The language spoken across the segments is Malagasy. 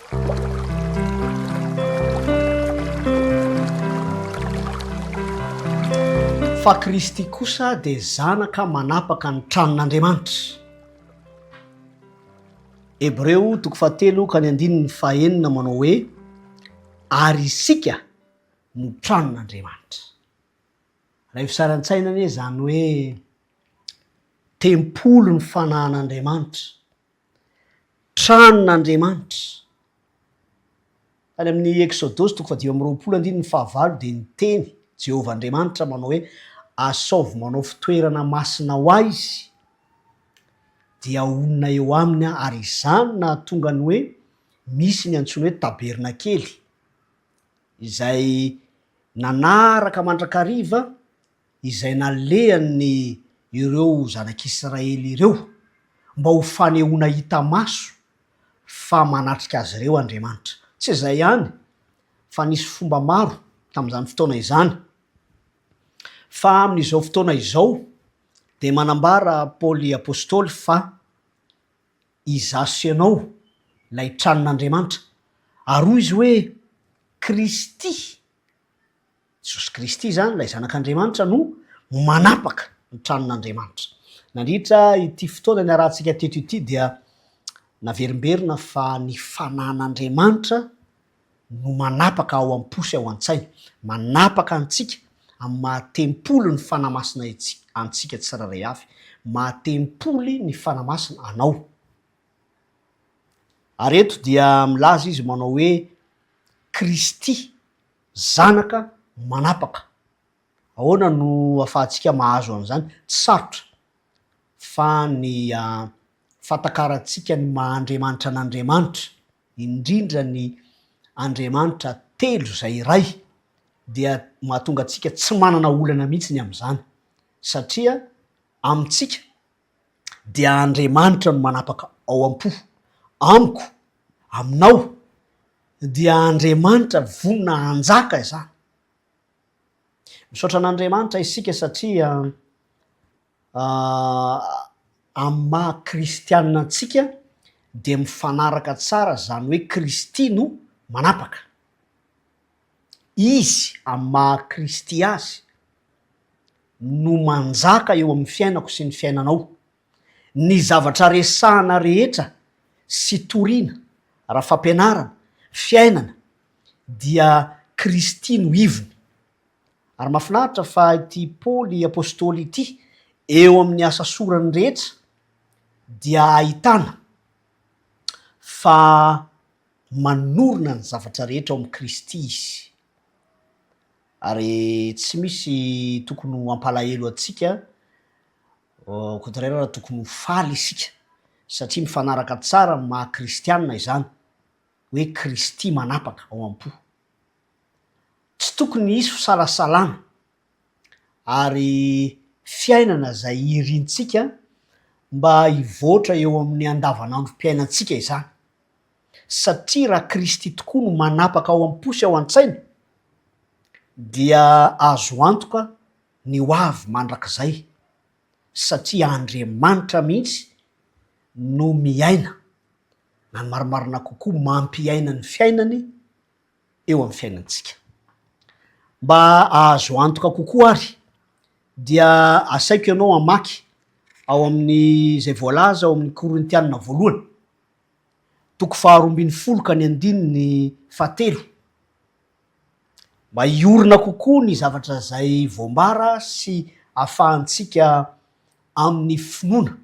fa Kristy kosa dia zanaka manapaka ny tranon'Andriamanitra. Hebreo 3:9 manao hoe ary isika no tranon'Andriamanitra. Raha fisaran-tsaina anie zany hoe tempolo ny fanahin'Andriamanitra, tranon'Andriamanitra. Any amin'ny Exodosy 19:20 dia niteny Jehovah Andriamanitra manao hoe asaovy manao fitoerana masina ho ahy izy dia onona eo aminy ary izany nahatonga ny hoe misy ny antsoina hoe tabernakely izay nanaraka mandrakariva izay nalehan'ny ireo zanak'Israely ireo mba ho fanehoana hita maso fa manatrika azy ireo Andriamanitra. Tsy izay ihany fa nisy fomba maro tamin'izany fotoana izany. Fa amin'izao fotoana izao dia manambara Paoly apôstôly fa izaso ianao ilay tranon'Andriamanitra ary hoy izy hoe Kristy, Jesosy Kristy zany ilay zanak'Andriamanitra no manapaka ny tranon'Andriamanitra. Nandritra ity fotoana ny arahantsika teto ity dia naverimberina fa ny fanahin'Andriamanitra no manapaka ao am-posy ao an-tsaina, manapaka antsika amin'ny mahatempoly ny fanamasina antsika tsiraray avy, mahatempoly ny fanamasina anao. Ary eto dia milaza izy manao hoe Kristy zanaka manapaka. Ahoana no ahafahantsika mahazo an'izany? Tsy sarotra fa ny fatakarantsika ny maha-Andriamanitra an'Andriamanitra, indrindra ny Andriamanitra telo izay iray, dia mahatonga antsika tsy manana olana mihitsy ny amin'izany satria amintsika dia Andriamanitra no manapaka ao am-po, amiko, aminao dia Andriamanitra vonona hanjaka izany. Misaotra an'Andriamanitra isika satria amin'ny maha-kristianina antsika dia mifanaraka tsara zany hoe Kristy no manapaka. Izy amin'ny maha-Kristy azy no manjaka eo amin'ny fiainako sy ny fiainanao. Ny zavatra resahana rehetra sy toriana, raha fampianarana, fiainana dia Kristy no ivony. Ary mahafinaritra fa ity Paoly apôstôly ity eo amin'ny asa sorany rehetra dia ahitana fa manorina ny zavatra rehetra ao amin'ny Kristy izy. Ary tsy misy tokony ho ampalahelo antsika, au contraire raha tokony ho faly isika satria mifanaraka tsara amin'ny maha-kristianina izany hoe Kristy manapaka ao am-po. Tsy tokony hisy fisalasalana ary fiainana izay iriantsika mba hivoatra eo amin'ny andavanandrom-piainantsika izany satria raha Kristy tokoa no manapaka ao am-po sy ao an-tsaina dia azo antoka ny ho avy mandrakizay satria Andriamanitra mihitsy no miaina na ny marimarina kokoa mampiaina ny fiainany eo amin'ny fiainantsika. Mba azo antoka kokoa ary dia asaiko ianao hamaky ao amin'ny izay voalaza ao amin'ny Korintianina 1 toko 12:7 mba hiorina kokoa ny zavatra zay voambara sy ahafahantsika amin'ny finoana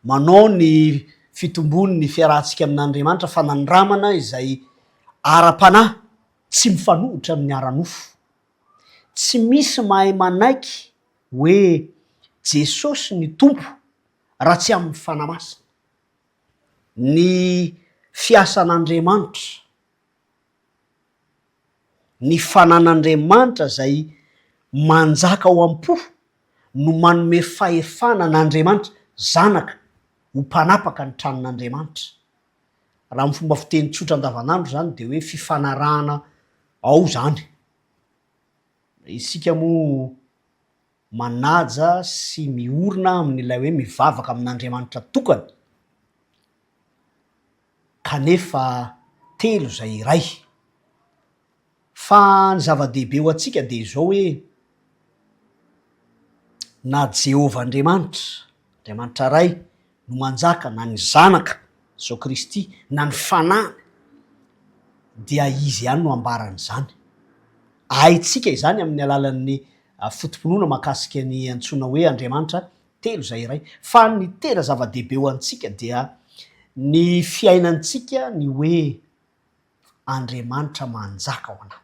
manao ny fitombony ny fiarahantsika amin'Andriamanitra fanandramana izay ara-panahy tsy mifanohitra amin'ny ara-nofo. Tsy misy mahay manaiky hoe Jesosy ny tompo raha tsy amin'ny fanamasina. Ny fiasan'Andriamanitra, ny fanan'Andriamanitra zay manjaka ao am-po no manome fahefana n'Andriamanitra zanaka ho mpanapaka ny tranon'Andriamanitra. Raha amin'ny fomba fiteny tsotra andavanandro zany dia hoe fifanarahana ao zany. Isika moa manaja sy miorina amin'ilay hoe mivavaka amin'Andriamanitra tokana kanefa telo zay iray. Fa ny zava-dehibe ho antsika de zao hoe na Jehova Andriamanitra ray no manjaka, na ny zanaka Jesosy Kristy, na ny fanahiny, dia izy ihany no ambarany zany. Haitsika izany amin'ny alalan'ny fotom-pinoana mahakasika ny antsoina hoe Andriamanitra telo zay iray. Fa ny tena zava-dehibe ho antsika dia ny fiainantsika ny hoe Andriamanitra manjaka ao anahy.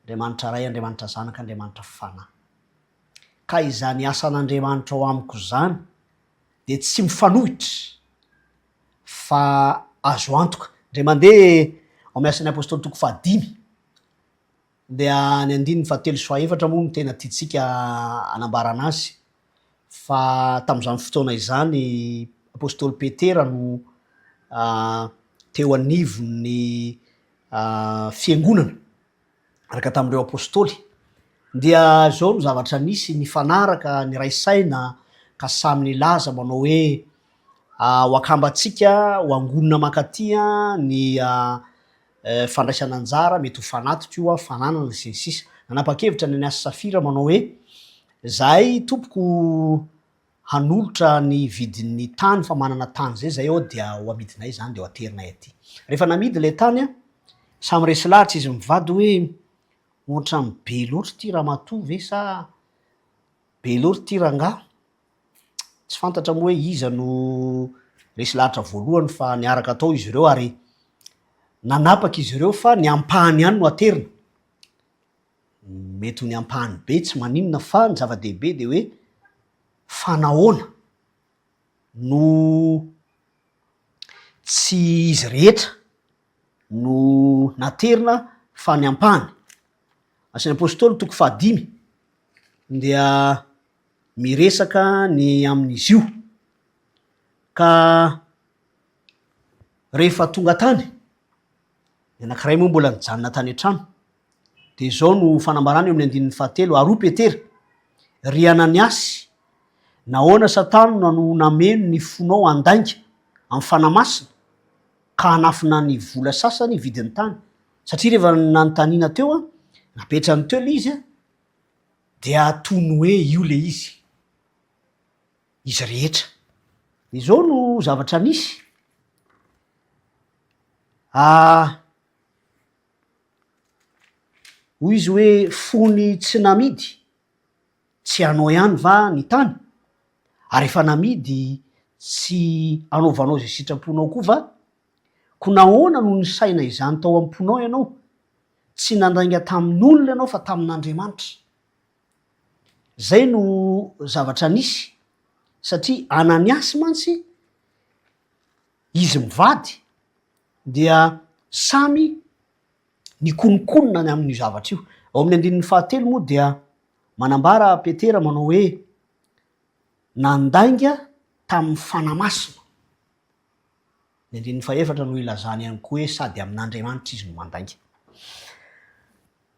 Andriamanitra ray, Andriamanitra zanaka, Andriamanitra fanahy. Ka izany asan'Andriamanitra ao amiko zany de tsy mifanohitra fa azo antoka. Ndre mandeha ao miasan'ny apôstôly toko 5 dia ny 9:7 moa no tena tiatsika anambarana azy. Fa tam'izany fotoana izany apôstôly Petera no teo anivon'ny fiangonana araka tamin'ireo apôstôly. Dia zao no zavatra nisy nifanaraka ny ray saina ka samy nilaza manao hoe ho akambatsika ho angonina makaty ny fandraisana anjara mety ho fanatitra io fananana sy ny sisa. Nanapa-kevitra ny Asa Safira manao hoe zahay tompoko hanolotra ny vidin'ny tany fa manana tany zay ao dia ho amidinay zany de ho aterinay aty. Rehefa namidy le tany samy resy lahatra izy mivady hoe ohatrany be loatra ty ramatoa ve sa be loatra ty rangahy. Tsy fantatra moa hoe iza no resy lahatra voalohany fa niaraka atao izy ireo ary nanapaka izy ireo fa ny ampahany ihany no aterina. Mety ho ny ampahany be tsy maninona fa ny zava-dehibe de hoe fanahoana no tsy izy rehetra no naterina fa ny ampahany. Asan'ny apôstôly toko 5 dia miresaka ny amin'izy io. Ka rehefa tonga tany ny anankiray moa mbola nijanona tany an-trano de zao no fanambarana eo amin'ny 7 ary Petera, ry Ananiasy, nahoana Satana no nameno ny fonao andainga amin'ny fanamasina ka hanafina ny vola sasany vidin'ny tany. Satria rehefa nanontaniana teo napetrany teo le izy dia tony hoe io le izy rehetra. De zao no zavatra nisy. Hoy izy hoe fony tsy namidy tsy anao ihany va ny tany, ary efa namidy tsy anaovanao zay sitraponao koa va? Ko nahoana no ny saina izany tao am-ponao ianao? Tsy nandainga tamin'olona ianao fa tamin'Andriamanitra. Zay no zavatra nisy. Satria Ananiasy mantsy izy mivady dia samy nikonikonina ny amin'ny zavatra io. Ao amin'ny 7 moa dia manambara Petera manao hoe nandainga tamin'ny fanamasina. Ny 4 no ilazany ihany koa hoe sady amin'Andriamanitra izy no mandainga.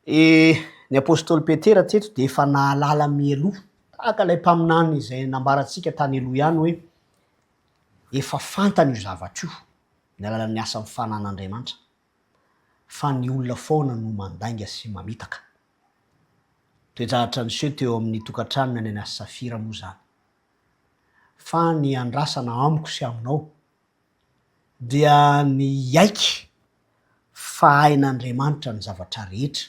Ny apôstôly Petera teto de efa nahalala mieloha tahaka ilay mpaminany izay nambarantsika tany aloha ihany hoe efa fantany io zavatra io ny alalan'ny asa mifanan'Andriamanitra fa ny olona foana no mandainga sy mamitaka. Toetrahatra niseho teo amin'ny tokantranony any Asa Safira moa zany. Fa ny andrasana amiko sy aminao dia ny aiky fa hain'Andriamanitra ny zavatra rehetra,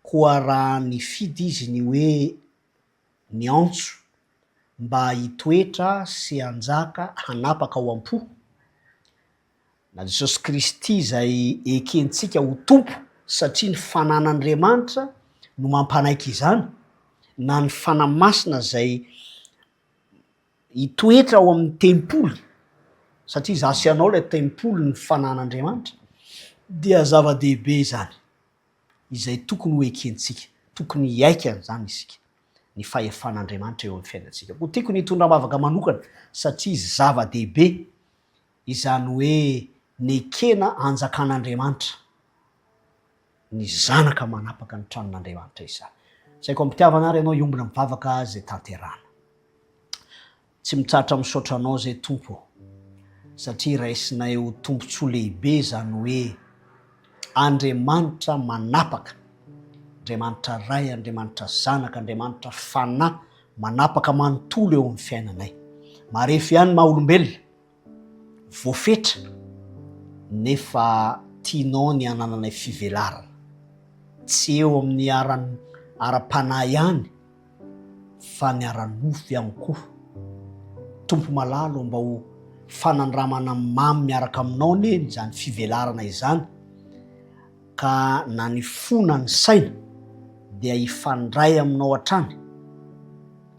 koa raha nifidy izy ny hoe ny antso mba hitoetra sy hanjaka hanapaka ao am-po na Jesosy Kristy zay ekentsika ho tompo, satria ny fanan'Andriamanitra no mampanaiky izany, na ny fanamasina zay hitoetra ao amin'ny tempoly, satria zasy anao lay tempoly ny fanan'Andriamanitra, dia zava-dehibe zany izay tokony ho ekentsika, tokony hiaikana zany isika ny fahefan'Andriamanitra eo amin'ny fiainantsika. Ko tiako ny hitondra mavaka manokana satria zava-dehibe izany hoe ny ekena anjakan'Andriamanitra, ny zanaka manapaka ny tranon'Andriamanitra izany. Saiko ampitiavana ary ianao iombona mivavaka zay tanterana. Tsy mitratra misaotra anao zay tompo, satria raisinay ho tombontsoa lehibe zany hoe Andriamanitra manapaka, Andriamanitra ray, Andriamanitra zanaka, Andriamanitra fanahy manapaka manontolo eo amin'ny fiainanay. Marefy ihany maha olombelona voafetra nefa tianao ny anananay fivelarana, tsy eo amin'ny ara-panahy ihany fa ny ara-nofy ihany koa. Tompo malalo mba ho fanandramana mamy miaraka aminao neny zany fivelarana izany, ka na ny fona ny saina dia hifandray aminao hatrany,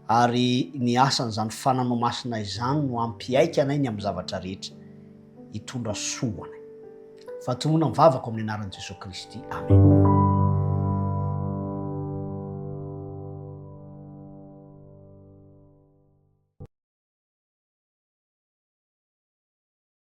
ary ny asan'izany fananao masina izany no ampiaika anay ny amin'ny zavatra rehetra hitondra soa anay. Fatonoana mivavaka amin'ny anaran'i Jesosy Kristy. Amen.